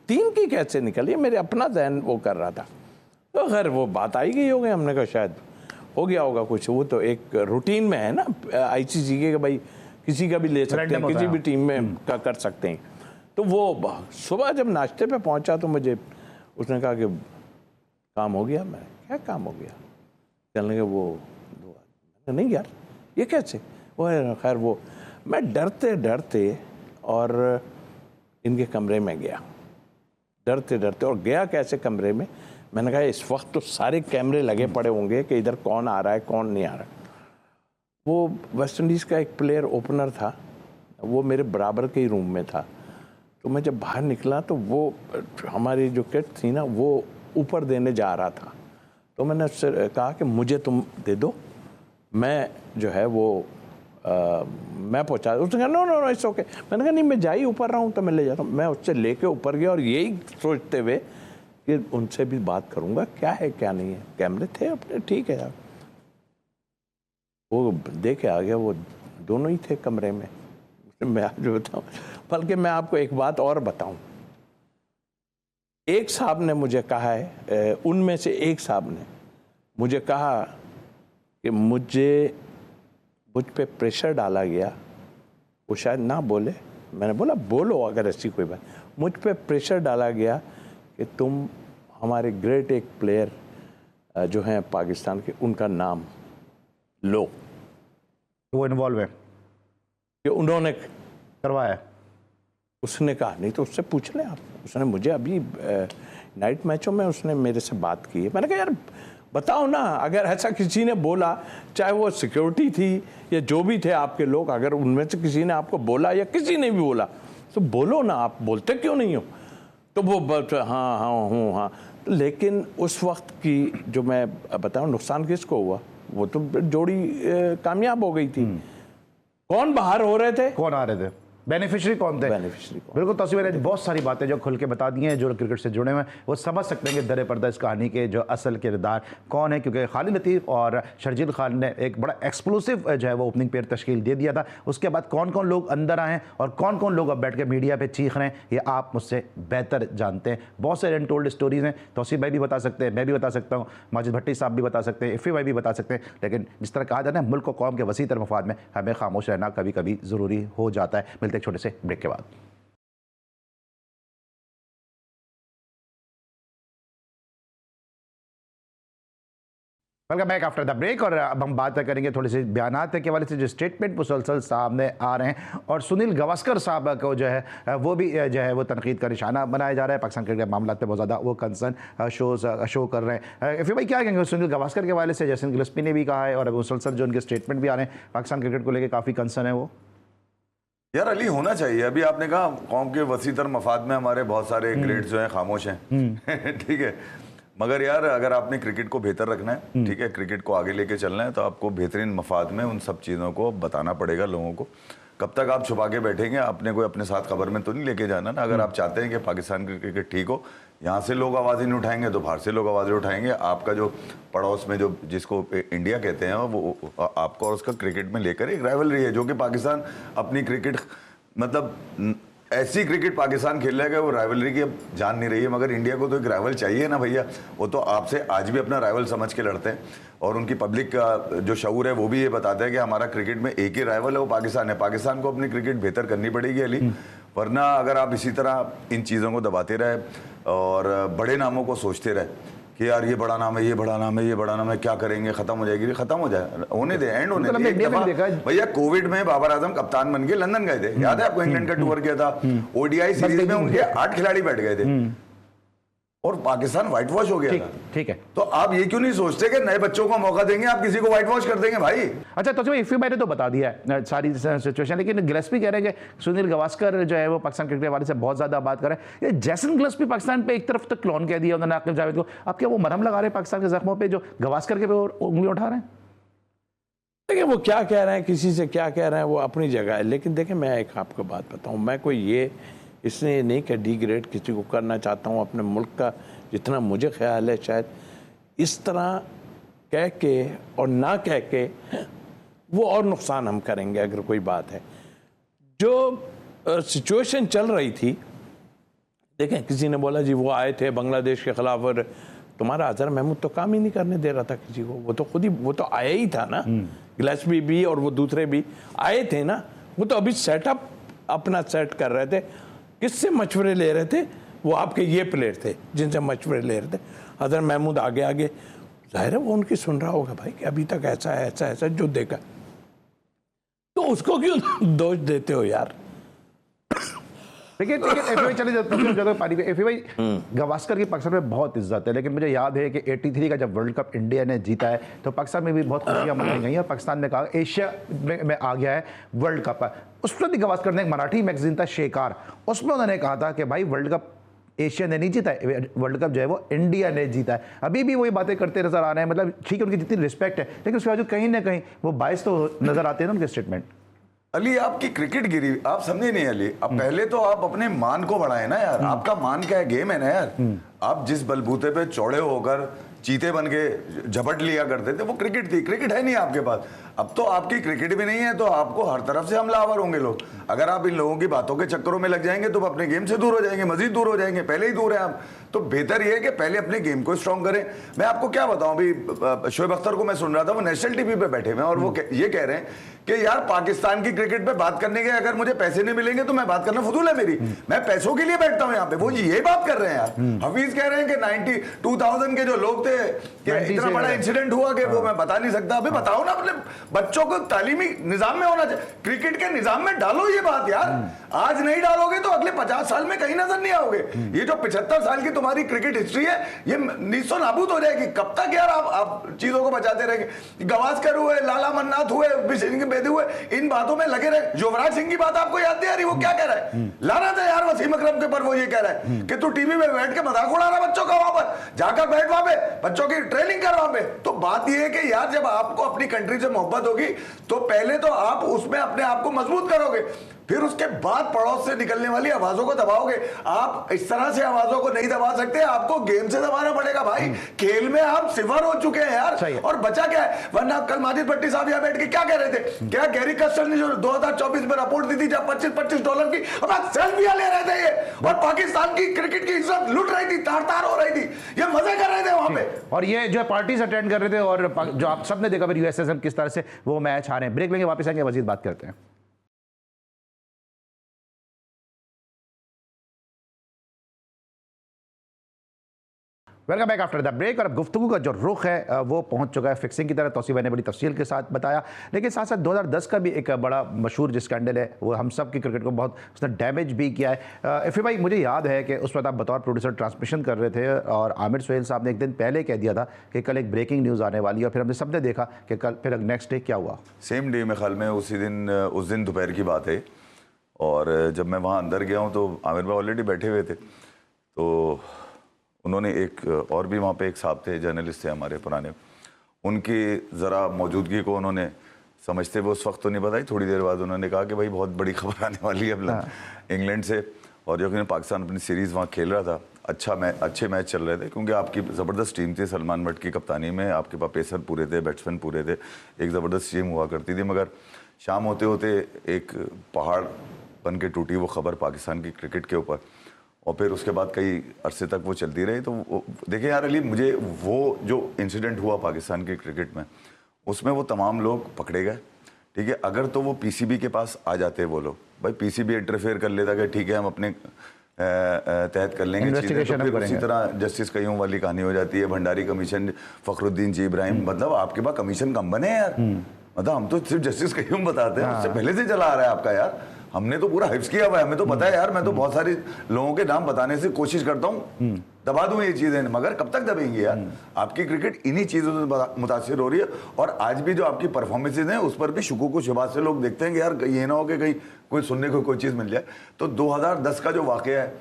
Speaker 2: 3 की कैसे निकली है, मेरे अपना जहन वो कर रहा था। तो खैर वो बात आई गई हो गई, हमने कहा शायद हो गया होगा कुछ, वो तो एक रूटीन में है ना ICC के, भाई किसी का भी ले सकते हैं, किसी भी टीम में का कर सकते हैं। तो वो सुबह जब नाश्ते पे पहुंचा तो मुझे उसने कहा कि काम हो गया। मैं क्या काम हो गया, चलने के वो 2 आदमी, नहीं यार ये कैसे, वो खैर वो मैं डरते डरते और इनके कमरे में गया, डरते डरते, और गया कैसे कमरे में, मैंने कहा इस वक्त तो सारे कैमरे लगे पड़े होंगे कि इधर कौन आ रहा है कौन नहीं आ रहा। वो वेस्ट इंडीज़ का एक प्लेयर ओपनर था, वो मेरे बराबर के ही रूम में था। तो मैं जब बाहर निकला तो वो हमारी जो किट थी ना वो ऊपर देने जा रहा था, तो मैंने उससे कहा कि मुझे तुम दे दो, मैं जो है वो मैं पहुंचा। उसने कहा नो इट्स ओके। मैंने कहा नहीं मैं जा ही ऊपर रहा हूँ तो मैं ले जाता हूँ। मैं उससे लेके ऊपर गया और यही सोचते हुए कि उनसे भी बात करूँगा क्या है क्या नहीं है। कैमरे थे अपने, ठीक है यार। वो देखे आ गया, वो दोनों ही थे कमरे में। मैं आज बताऊँ, बल्कि मैं आपको एक बात और बताऊं, एक साहब ने मुझे कहा है, उनमें से एक साहब ने मुझे कहा कि मुझे मुझ पे प्रेशर डाला गया, वो शायद ना बोले, मैंने बोला बोलो अगर ऐसी कोई बात, मुझ पे प्रेशर डाला गया कि तुम हमारे ग्रेट एक प्लेयर जो हैं पाकिस्तान के, उनका नाम लो।
Speaker 1: वो इन्वॉल्व है
Speaker 2: कि उन्होंने
Speaker 1: करवाया?
Speaker 2: उसने कहा नहीं तो उससे पूछ लें आप। उसने मुझे अभी नाइट मैचों में उसने मेरे से बात की है। मैंने कहा यार बताओ ना, अगर ऐसा किसी ने बोला, चाहे वो सिक्योरिटी थी या जो भी थे आपके लोग, अगर उनमें से किसी ने आपको बोला या किसी ने भी बोला तो बोलो ना, आप बोलते क्यों नहीं हो? तो वो हाँ हाँ हूँ हाँ। लेकिन उस वक्त की जो मैं बताऊँ नुकसान किसको हुआ, वो तो जोड़ी कामयाब हो गई थी। कौन बाहर हो रहे थे,
Speaker 1: कौन आ रहे थे, बेनिफिशियरी कौन थे?
Speaker 2: बेनिफिशियरी कौन?
Speaker 1: बिल्कुल तस्वीर है, बहुत सारी बातें जो खुल के बता दी हैं, जो क्रिकेट से जुड़े हुए हैं वो समझ सकते हैं कि दरे पर्दा इस कहानी के जो असल किरदार कौन है, क्योंकि खालिद लतीफ़ और शर्जील खान ने एक बड़ा एक्सक्लूसिव जो है वो ओपनिंग पेयर तश्कील दे दिया था। उसके बाद कौन कौन लोग अंदर आए और कौन कौन लोग अब बैठ के मीडिया पर चीख रहे हैं, ये आप मुझसे बेहतर जानते हैं। बहुत सारे अनटोल्ड स्टोरीज़ हैं, तौसीफ भाई भी बता सकते हैं, मैं भी बता सकता हूँ, माजिद भट्टी साहब भी बता सकते हैं, इफ़ी भाई भी बता सकते हैं। लेकिन जिस तरह कहा जाता है मुल्क और कौम के वसीतर मफाद में हमें खामोश रहना कभी कभी ज़रूरी हो जाता है। मिलते एक छोटे से ब्रेक के बाद। Welcome back after the break. और अब हम बात करेंगे थोड़ी सी बयानात के हवाले से जो स्टेटमेंट मुसलसल सामने आ रहे हैं, और सुनील गावस्कर साहब को जो है वो भी जो है वो तनकीद का निशाना बनाया जा रहा है। पाकिस्तान क्रिकेट के मामला पे बहुत ज़्यादा वो कंसर्न शो कर रहे हैं। फिर भाई क्या कहेंगे सुनील गावस्कर के हवाले से? जैसन गिलस्पी ने भी कहा है और मुसलसल जो उनके स्टेटमेंट भी आ रहे हैं, पाकिस्तान क्रिकेट को लेकर काफ़ी कंसर्न है वो।
Speaker 3: यार अली होना चाहिए। अभी आपने कहा कौम के वसीतर मफाद में हमारे बहुत सारे ग्रेड्स जो हैं खामोश हैं ठीक है, मगर यार अगर आपने क्रिकेट को बेहतर रखना है, ठीक है, क्रिकेट को आगे लेके चलना है, तो आपको बेहतरीन मफाद में उन सब चीज़ों को बताना पड़ेगा लोगों को। कब तक आप छुपा के बैठेंगे? आपने कोई अपने साथ खबर में तो नहीं लेके जाना ना। अगर आप चाहते हैं कि पाकिस्तान की क्रिकेट ठीक हो, यहाँ से लोग आवाज़ें नहीं उठाएंगे तो बाहर से लोग आवाज़ें उठाएंगे। आपका जो पड़ोस में जो जिसको इंडिया कहते हैं वो आपको और उसका क्रिकेट में लेकर एक राइवलरी है, जो कि पाकिस्तान अपनी क्रिकेट मतलब ऐसी क्रिकेट पाकिस्तान खेल रहा है कि वो राइवलरी की अब जान नहीं रही है। मगर इंडिया को तो एक राइवल चाहिए ना भैया, वो तो आपसे आज भी अपना राइवल समझ के लड़ते हैं। और उनकी पब्लिक का जो शऊर है वो भी ये बताता है कि हमारा क्रिकेट में एक ही राइवल है, वो पाकिस्तान है। पाकिस्तान को अपनी क्रिकेट बेहतर करनी पड़ेगी अली, वरना अगर आप इसी तरह इन चीज़ों को दबाते रहे और बड़े नामों को सोचते रहे कि यार ये बड़ा नाम है, ये बड़ा नाम है, ये बड़ा नाम है, क्या करेंगे, खत्म हो जाएगी, खत्म हो जाए, होने दे, एंड होने दे। एक दफा भैया कोविड में बाबर आजम कप्तान बन के लंदन गए थे, याद है आपको? इंग्लैंड का टूर किया था, ओडीआई सीरीज में उनके 8 खिलाड़ी बैठ गए थे और पाकिस्तान व्हाइट वॉश हो गया था।
Speaker 1: ठीक है,
Speaker 3: तो आप ये क्यों नहीं सोचते कि नए बच्चों को मौका देंगे, आप किसी को व्हाइट वॉश कर देंगे भाई?
Speaker 1: अच्छा तो इफ़ी मैंने तो बता दिया है सारी सिचुएशन, लेकिन गिलस्पी कह रहे हैं कि सुनील गावस्कर जो है वो पाकिस्तान क्रिकेट वाले से बहुत ज़्यादा बात कर रहे हैं। ये जैसन गिलस्पी पाकिस्तान पे एक तरफ तो क्लोन कह दिया उन्होंने आकिब जावेद को, अब क्या वो मरहम लगा रहे हैं पाकिस्तान के जख्मों पर जो गावस्कर के उंगली उठा रहे हैं?
Speaker 2: देखिए वो क्या कह रहे हैं, किसी से क्या कह रहे हैं, वो अपनी जगह है। लेकिन देखिए मैं एक आपको बात बताऊँ, मैं कोई ये इसने नहीं कि डिग्रेड किसी को करना चाहता हूँ अपने मुल्क का, जितना मुझे ख्याल है शायद इस तरह कह के और ना कह के वो और नुकसान हम करेंगे। अगर कोई बात है जो सिचुएशन चल रही थी, देखें किसी ने बोला जी वो आए थे बांग्लादेश के खिलाफ और तुम्हारा अजहर महमूद तो काम ही नहीं करने दे रहा था किसी को, वो तो खुद ही वो तो आया ही था ना, गिलस्पी भी और वो दूसरे भी आए थे ना, वो तो अभी सेटअप अपना सेट कर रहे थे। किससे मशवरे ले रहे थे? वो आपके ये प्लेयर थे जिनसे मशवरे ले रहे थे। अजहर महमूद आगे आगे जाहिर है वो उनकी सुन रहा होगा भाई कि अभी तक ऐसा है ऐसा ऐसा जो देखा, तो उसको क्यों दोष देते हो यार?
Speaker 1: देखिए एफी चले जाते पारी पे। एफी भाई गावस्कर की पाकिस्तान में बहुत इज्जत है, लेकिन मुझे याद है कि 83 का जब वर्ल्ड कप इंडिया ने जीता है तो पाकिस्तान में भी बहुत खुशियां मनाई गई और पाकिस्तान ने कहा एशिया में आ गया है वर्ल्ड कप। उस पर भी गावस्कर ने एक मराठी मैगजीन था शेकार, उसमें उन्होंने कहा था कि भाई वर्ल्ड कप एशिया ने नहीं जीता है, वर्ल्ड कप जो है वो इंडिया ने जीता है। अभी भी वही बातें करते नजर आ रहे हैं, मतलब ठीक है उनकी जितनी रिस्पेक्ट है, लेकिन उसके बाद कहीं ना कहीं वो बायस तो नजर आते हैं ना उनके स्टेटमेंट।
Speaker 3: अली आपकी क्रिकेट गिरी, आप समझे नहीं अली। अब पहले तो आप अपने मान को बढ़ाए ना यार, आपका मान क्या है? गेम है ना यार। आप जिस बलबूते पे चौड़े होकर चीते बन के झपट लिया करते थे वो क्रिकेट थी, क्रिकेट है नहीं आपके पास। अब तो आपकी क्रिकेट भी नहीं है, तो आपको हर तरफ से हमलावर होंगे लोग। अगर आप इन लोगों की बातों के चक्करों में लग जाएंगे तो अपने गेम से दूर हो जाएंगे, मजीद दूर हो जाएंगे, पहले ही दूर है आप। तो बेहतर ये है कि पहले अपने गेम को स्ट्रॉन्ग करें। मैं आपको क्या बताऊं, अभी शोएब अख्तर को मैं सुन रहा था, वो नेशनल टीवी पे बैठे हुए हैं और वो ये कह रहे हैं कि यार पाकिस्तान की क्रिकेट पे बात करने के अगर मुझे पैसे नहीं मिलेंगे तो मैं बात करना फजूल है मेरी, मैं पैसों के लिए बैठता हूं यहाँ पे। वो ये बात कर रहे हैं यार। हफीज कह रहे हैं कि 2000 के जो लोग थे कि इतना बड़ा इंसिडेंट हुआ कि वो मैं बता नहीं सकता। अभी बताओ ना, अपने बच्चों को तालीमी निजाम में होना चाहिए, क्रिकेट के निजाम में डालो ये बात यार। आज नहीं डालोगे तो अगले 50 साल में कहीं नजर नहीं आओगे। ये जो 75 साल की तुम्हारी क्रिकेट हिस्ट्री है ये नीस्तो नाबूद हो जाएगी। कब तक यार आप चीजों को बचाते रहेंगे। गवास्कर हुए, लाला मन्नाथ हुए, बेदी हुए, इन बातों में लगे रहे। युवराज सिंह की बात आपको याद नहीं आ रही, वो क्या कह रहा है, लाना था यार वसीम अकरम के पर। वो ये कह रहा है कि तू टीवी में बैठ के मजाक उड़ा रहा बच्चों का, वहां पर जाकर बैठ वहां पे बच्चों की ट्रेनिंग कर वहां पे। तो बात ये है कि यार जब आपको अपनी कंट्री से मोहब्बत होगी तो पहले तो आप उसमें अपने आप को मजबूत करोगे, फिर उसके बाद पड़ोस से निकलने वाली आवाजों को दबाओगे। आप इस तरह से आवाजों को नहीं दबा सकते, आपको गेम से दबाना पड़ेगा भाई। खेल में आप सिफर हो चुके हैं यार, और बचा क्या है। वरना कल माजिद भट्टी साहब यहाँ बैठ के क्या कह रहे थे, क्या गैरी कस्टर ने जो 2024 में रिपोर्ट दी थी जब $25 की अब सेल्फियां ले रहे थे ये, और पाकिस्तान की क्रिकेट की इज्जत लुट रही थी, तार तार हो रही थी, ये मजे कर रहे थे वहां पे।
Speaker 1: और ये जो पार्टीज अटेंड कर रहे थे, और जो आप सबने देखा फिर यूएसएसएम किस तरह से वो मैच हारे। ब्रेक लेंगे, वापस आएंगे, मजीद बात करते हैं। Welcome back after the break. और अब गुफ्तगू का जो रुख है वो पहुंच चुका है फिक्सिंग की तरह। तौसीफ भाई ने बड़ी तफसील के साथ बताया, लेकिन साथ साथ 2010 का भी एक बड़ा मशहूर जो स्कैंडल है वो हम सब की क्रिकेट को बहुत उसने डैमेज भी किया है। इफ़ी भाई, मुझे याद है कि उस वक्त आप बतौर प्रोड्यूसर ट्रांसमिशन कर रहे थे और आमिर सुहेल साहब ने एक दिन पहले कह दिया था कि कल एक ब्रेकिंग न्यूज़ आने वाली है, और फिर हमने सबने देखा कि कल फिर नेक्स्ट डे क्या हुआ।
Speaker 3: सेम डे में ख्याल में उस दिन दोपहर की बात है, और जब मैं वहाँ अंदर गया हूँ तो आमिर भाई ऑलरेडी बैठे हुए थे। तो उन्होंने एक और भी वहाँ पे एक साहब थे, जर्नलिस्ट थे हमारे पुराने, उनकी ज़रा मौजूदगी को उन्होंने समझते हुए उस वक्त तो नहीं बताई। थोड़ी देर बाद उन्होंने कहा कि भाई बहुत बड़ी खबर आने वाली है इंग्लैंड से। और जो कि पाकिस्तान अपनी सीरीज़ वहाँ खेल रहा था, अच्छे मैच चल रहे थे, क्योंकि आपकी ज़बरदस्त टीम थी सलमान बट की कप्तानी में, आपके पास पेसर पूरे थे, बैट्समैन पूरे थे, एक ज़बरदस्त टीम हुआ करती थी। मगर शाम होते होते एक पहाड़ बन के टूटी वो खबर पाकिस्तान की क्रिकेट के ऊपर, और फिर उसके बाद कई अरसे तक वो चलती रही। तो देखिए यार अली, मुझे वो जो इंसिडेंट हुआ पाकिस्तान के क्रिकेट में, उसमें वो तमाम लोग पकड़े गए, ठीक है। अगर तो वो पीसीबी के पास आ जाते वो लोग, भाई पीसीबी इंटरफेयर कर लेता कि ठीक है हम अपने तहत कर लेंगे चीज़ें, तो फिर उसी तरह जस्टिस कयूम वाली कहानी हो जाती है, भंडारी कमीशन, फखरुद्दीन जी इब्राहिम। मतलब आपके पास कमीशन कम बने यार, मतलब हम तो सिर्फ जस्टिस कयूम बताते हैं, उससे पहले से चला आ रहा है आपका यार। हमने तो पूरा हिफ्स किया हुआ है, हमें तो पता है यार। मैं तो बहुत सारे लोगों के नाम बताने से कोशिश करता हूँ, दबा दूं ये चीजें, मगर कब तक दबेंगी यार। आपकी क्रिकेट इन्हीं चीजों से मुतासिर हो रही है, और आज भी जो आपकी परफॉर्मेंसेज हैं उस पर भी शुकूक शुबात से लोग देखते हैं कि यार ये ना हो कि कहीं कोई सुनने को कोई चीज़ मिल जाए। तो 2010 का जो वाकया है,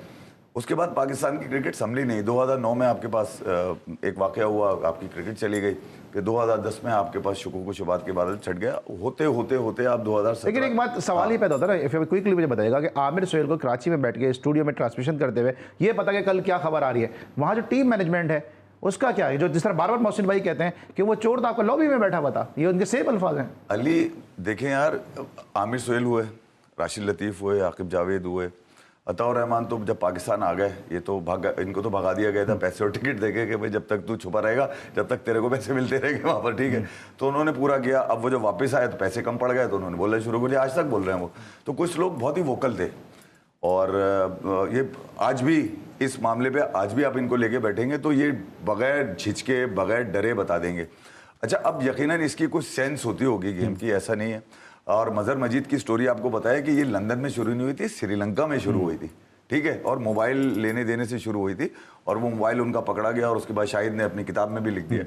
Speaker 3: उसके बाद पाकिस्तान की क्रिकेट संभली नहीं। 2009 में आपके पास एक वाकया हुआ, आपकी क्रिकेट चली गई। फिर 2010 में आपके पास शुकूक शुबात के बादल छट गया। होते होते होते आप 2017।
Speaker 1: लेकिन एक बात सवाल ही पैदा होता है ना, क्विकली मुझे बताइएगा कि आमिर सुहेल को कराची में बैठ के स्टूडियो में ट्रांसमिशन करते हुए ये पता कि कल क्या खबर आ रही है, वहाँ जो टीम मैनेजमेंट है उसका क्या है, जो जिस तरह बार बार मोहसिन भाई कहते हैं कि वो चोर था आपका लॉबी में बैठा हुआ था, ये उनके सेम अल्फाज हैं।
Speaker 3: अली देखें यार, आमिर सुहेल हुए, राशिद लतीफ़ हुए, आकिब जावेद हुए, अताउर रहमान तो जब पाकिस्तान आ गए ये तो इनको तो भगा दिया गया था पैसे और टिकट देके कि भाई जब तक तू छुपा रहेगा जब तक तेरे को पैसे मिलते रहेंगे वहाँ पर, ठीक है। तो उन्होंने पूरा किया। अब वो जब वापस आए तो पैसे कम पड़ गए तो उन्होंने बोलना शुरू कर दिया, आज तक बोल रहे हैं वो। तो कुछ लोग बहुत ही वोकल थे, और ये आज भी इस मामले पे आज भी आप इनको लेके बैठेंगे तो ये बगैर झिझके बगैर डरे बता देंगे। अच्छा, अब यकीनन इसकी कुछ सेंस होती होगी गेम की, ऐसा नहीं है। और मजहर मजीद की स्टोरी आपको बताया कि ये लंदन में शुरू नहीं हुई थी, श्रीलंका में शुरू हुई थी, ठीक है। और मोबाइल लेने देने से शुरू हुई थी, और वो मोबाइल उनका पकड़ा गया, और उसके बाद शाहिद ने अपनी किताब में भी लिख दिया।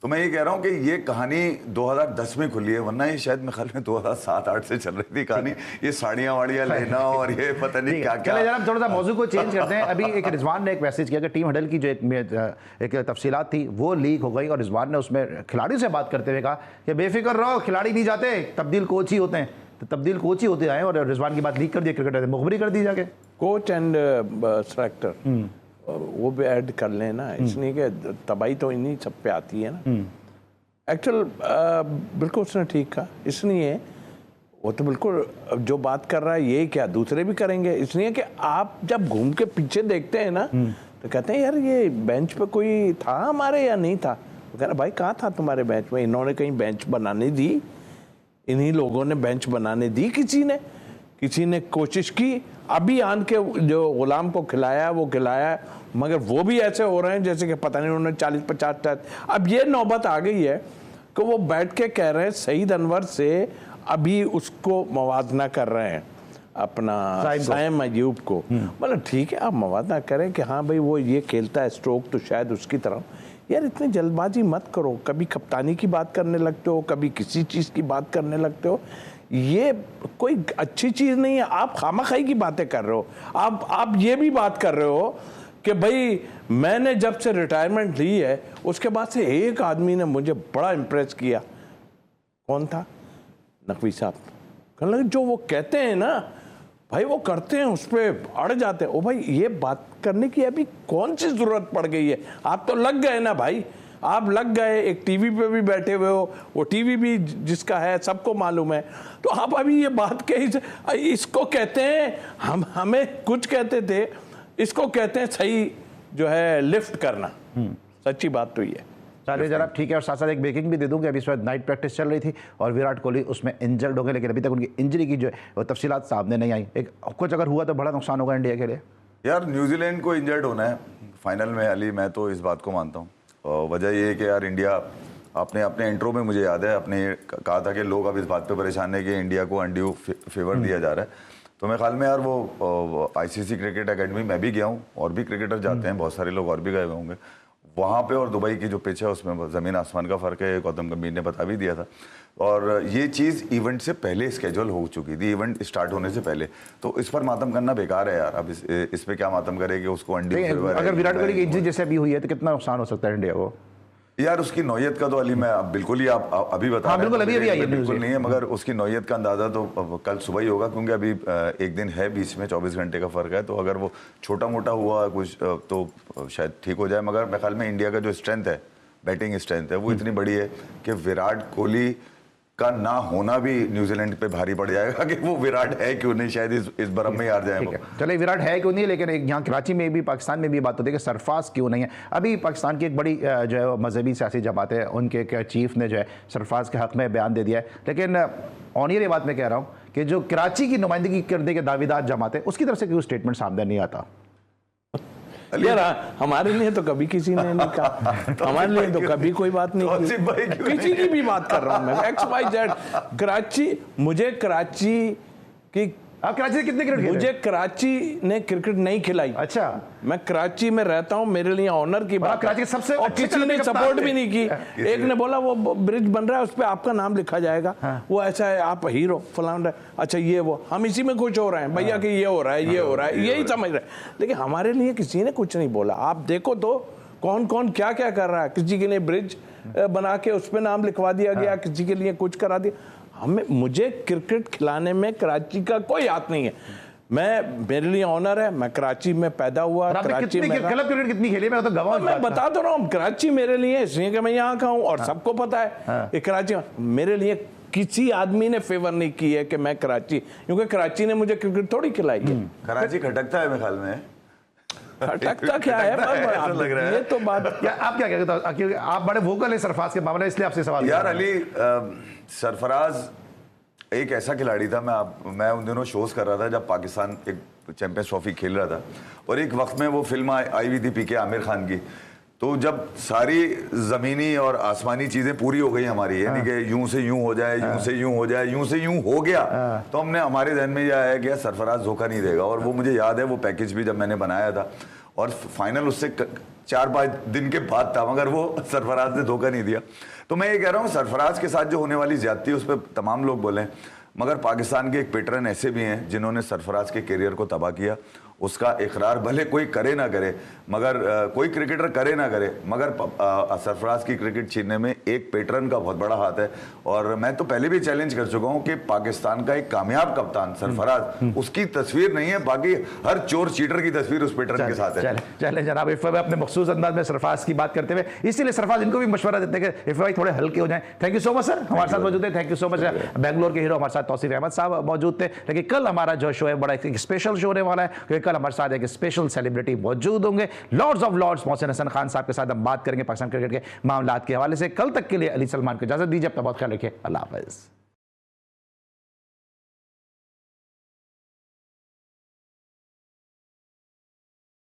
Speaker 3: तो मैं ये कह रहा हूँ कि ये कहानी 2010 में खुली है, वरना ये शायद मेरे ख्याल में 2007-8 से चल रही थी कहानी। ये साड़ियाँ वाड़ियाँ लेना और ये पता नहीं क्या क्या।
Speaker 1: चले जरा थोड़ा सा मौजू को चेंज करते हैं। अभी एक रिजवान ने एक मैसेज किया कि टीम हडल की जो एक तफसीलात थी वो लीक हो गई, और रिजवान ने उसमें खिलाड़ी से बात करते हुए कहा कि बेफिक्र रहो, खिलाड़ी नहीं जाते, तब्दील कोच ही होते हैं। तो तब्दील कोच ही होते आए, और रिजवान की बात लीक कर दी, क्रिकेटर मुखबरी कर दी जाके।
Speaker 2: कोच एंड सेलेक्टर वो भी ऐड कर लेना, इसलिए कि तबाही तो इन्हीं सब पे आती है ना। एक्चुअल बिल्कुल उसने ठीक कहा, इसलिए वो तो बिल्कुल जो बात कर रहा है ये क्या दूसरे भी करेंगे, इसलिए कि आप जब घूम के पीछे देखते हैं ना तो कहते हैं यार ये बेंच पे कोई था हमारे या नहीं था। वो कह रहा भाई कहाँ था तुम्हारे बेंच में, इन्होंने कहीं बेंच बनाने दी, इन्हीं लोगों ने बेंच बनाने दी, किसी ने कोशिश की, अभी आन के जो गुलाम को खिलाया वो खिलाया, मगर वो भी ऐसे हो रहे हैं जैसे कि पता नहीं उन्होंने 40-50। अब ये नौबत आ गई है कि वो बैठ के कह रहे हैं सईद अनवर से अभी उसको मवाजना कर रहे हैं अपना साइम अयूब को। मतलब ठीक है आप मवाजना करें कि हाँ भाई वो ये खेलता है स्ट्रोक तो शायद उसकी तरह, यार इतनी जल्दबाजी मत करो, कभी कप्तानी की बात करने लगते हो, कभी किसी चीज़ की बात करने लगते हो, ये कोई अच्छी चीज़ नहीं है। आप खामखाई की बातें कर रहे हो, आप ये भी बात कर रहे हो कि भाई मैंने जब से रिटायरमेंट ली है उसके बाद से एक आदमी ने मुझे बड़ा इम्प्रेस किया, कौन था? नकवी साहब। कहने लगे जो वो कहते हैं ना भाई वो करते हैं, उस पर अड़ जाते हैं। ओ भाई ये बात करने की अभी कौन सी जरूरत पड़ गई है, आप तो लग गए ना भाई, आप लग गए, एक टीवी पे भी बैठे हुए हो, वो टीवी भी जिसका है सबको मालूम है, तो आप अभी ये बात कही, इसको कहते हैं हमें कुछ कहते थे, इसको कहते हैं सही जो है लिफ्ट करना। सच्ची बात तो ये
Speaker 1: चलिए जनाब ठीक है। और साथ साथ एक ब्रेकिंग भी दे दूं कि अभी इस वक्त नाइट प्रैक्टिस चल रही थी और विराट कोहली उसमें इंजर्ड हो गए, लेकिन अभी तक उनकी इंजरी की जो है वो तफसीलात सामने नहीं आई। एक कुछ अगर हुआ तो बड़ा नुकसान होगा इंडिया के लिए।
Speaker 3: यार न्यूजीलैंड को इंजर्ड होना है फाइनल में अली, मैं तो इस बात को मानता हूँ। वजह ये है कि यार इंडिया आपने अपने इंट्रो में मुझे याद है आपने कहा था कि लोग अब इस बात पे परेशान है कि इंडिया को अनड्यू फेवर दिया जा रहा है। तो मेरे ख्याल में यार वो आईसीसी क्रिकेट एकेडमी मैं भी गया हूँ, और भी क्रिकेटर जाते हैं, बहुत सारे लोग और भी गए हुए होंगे वहाँ पे, और दुबई की जो पिच है उसमें ज़मीन आसमान का फ़र्क है, गौतम गंभीर ने बता भी दिया था। और ये चीज़ इवेंट से पहले स्केड्यूल हो चुकी थी, इवेंट स्टार्ट होने से पहले, तो इस पर मातम करना बेकार है यार। अब इस पे क्या मातम करे कि उसको अनड्यू,
Speaker 1: अगर विराट कोहली की इंजरी जैसे अभी हुई है तो कितना नुकसान हो सकता है इंडिया को?
Speaker 3: यार उसकी नौयत का तो अली मैं बिल्कुल ही आप अभी बता रहे हैं, बिल्कुल नहीं है, मगर उसकी नौयत का अंदाजा तो कल सुबह ही होगा, क्योंकि अभी एक दिन है बीच में, 24 घंटे का फर्क है। तो अगर वो छोटा मोटा हुआ कुछ तो शायद ठीक हो जाए, मगर मेरे ख्याल में इंडिया का जो स्ट्रेंथ है, बैटिंग स्ट्रेंथ है, वो इतनी बड़ी है कि विराट कोहली का ना होना भी न्यूजीलैंड पे भारी पड़ जाएगा कि वो विराट है क्यों नहीं, शायद इस बरम में हार जाए।
Speaker 1: चले विराट है क्यों नहीं, लेकिन एक यहाँ कराची में भी, पाकिस्तान में भी बात होती है कि सरफराज क्यों नहीं है। अभी पाकिस्तान की एक बड़ी जो है मजहबी सियासी जमात है, उनके चीफ ने जो है सरफराज के हक में बयान दे दिया है, लेकिन ऑनियर ये बात मैं कह रहा हूँ कि जो कराची की नुमाइंदगी करने के दावेदार जमात है उसकी तरफ से कोई स्टेटमेंट सामने नहीं आता।
Speaker 2: यार हमारे लिए तो कभी किसी ने नहीं कहा, हमारे लिए तो कभी कोई बात नहीं की, किसी की भी बात कर रहा हूँ मैं, XYZ कराची, मुझे कराची की,
Speaker 1: आप कराची से कितने क्रिकेट खेले? मुझे
Speaker 2: कराची ने क्रिकेट नहीं खिलाई।
Speaker 1: अच्छा,
Speaker 2: मैं कराची में रहता हूँ, मेरे लिए ऑनर की बात,
Speaker 1: कराची के सबसे
Speaker 2: और किसी ने सपोर्ट भी नहीं की। एक ने बोला वो ब्रिज बन रहा है उस पर आपका नाम लिखा जाएगा, वो ऐसा है, आप हीरो फलाना, अच्छा ये वो, हम इसी में खुश हो रहे हैं भैया कि ये हो रहा है, ये हो रहा है, यही समझ रहे हैं, लेकिन हमारे लिए किसी ने कुछ नहीं बोला। आप देखो तो कौन कौन क्या क्या कर रहा है, किसी के लिए ब्रिज बना के उस पर नाम लिखवा दिया गया, किसी के लिए कुछ करा दिया। मुझे क्रिकेट खिलाने में कराची का कोई हाथ नहीं है, मेरे लिए ऑनर है, मैं कराची में पैदा हुआ, कराची में
Speaker 1: क्लब क्रिकेट कितनी खेली मैं तो गवाह,
Speaker 2: मैं बता तो रहा हूँ, कराची मेरे लिए इसलिए कि मैं यहाँ का हूँ और सबको पता है कि कराची मेरे लिए किसी आदमी ने फेवर नहीं की है कि मैं कराची, क्योंकि कराची ने मुझे क्रिकेट थोड़ी खिलाई है।
Speaker 3: कराची खटकता है मेरे ख्याल में,
Speaker 2: खटकता क्या है लग रहा है, ये तो बात
Speaker 1: आप क्या कहते हो, आप बड़े वोकल है सरफराज के मामले, इसलिए आपसे सवाल।
Speaker 3: यार अली सरफराज एक ऐसा खिलाड़ी था, मैं उन दिनों शोज कर रहा था जब पाकिस्तान एक चैंपियंस ट्रॉफी खेल रहा था, और एक वक्त में वो फिल्म आई हुई थी पीके आमिर खान की, तो जब सारी ज़मीनी और आसमानी चीज़ें पूरी हो गई हमारी, यानी कि यूं से यूं हो जाए, यूं से यूं हो जाए, यूं से यूं हो गया, तो हमने हमारे ध्यान में यह आया कि सरफराज धोखा नहीं देगा। और वो मुझे याद है वो पैकेज भी जब मैंने बनाया था, और फाइनल उससे 4-5 दिन के बाद था, मगर वो सरफराज ने धोखा नहीं दिया। तो मैं ये कह रहा हूँ सरफराज के साथ जो होने वाली ज्यादती है उस पर तमाम लोग बोले, मगर पाकिस्तान के एक पैटर्न ऐसे भी हैं जिन्होंने सरफराज के करियर को तबाह किया। उसका इकरार भले कोई करे ना करे, मगर कोई क्रिकेटर करे ना करे, मगर सरफराज की क्रिकेट छीनने में एक पैटर्न का बहुत बड़ा हाथ है। और मैं तो पहले भी चैलेंज कर चुका हूं कि पाकिस्तान का एक कामयाब कप्तान सरफराज, उसकी तस्वीर नहीं है, बाकी हर चोर चीटर की तस्वीर उस पैटर्न के साथ है।
Speaker 1: चले जनाब इफ़ भाई अपने मखसूस अंदाज में सरफराज की बात करते हुए, इसीलिए सरफराज इनको भी मशवरा देते हैं कि इफ़ भाई थोड़े हल्के हो जाएं। Thank you so much sir, हमारे साथ मौजूद है। Thank you so much. Bangalore के हीरो हमारे साथ तौसीफ अहमद साहब मौजूद थे। लेकिन कल हमारा जो शो है बड़ा एक स्पेशल शो होने वाला है, क्योंकि कल हमारे साथ एक स्पेशल सेलिब्रिटी मौजूद होंगे। Lords of lords Mohsin Hasan Khan sahab के साथ हम बात करेंगे पाकिस्तान क्रिकेट के मामलात के हवाले से। कल तक के लिए अली सलमान को इजाजत दीजिए, अपना बहुत ख्याल रखिए। अल्लाह हाफ़िज़।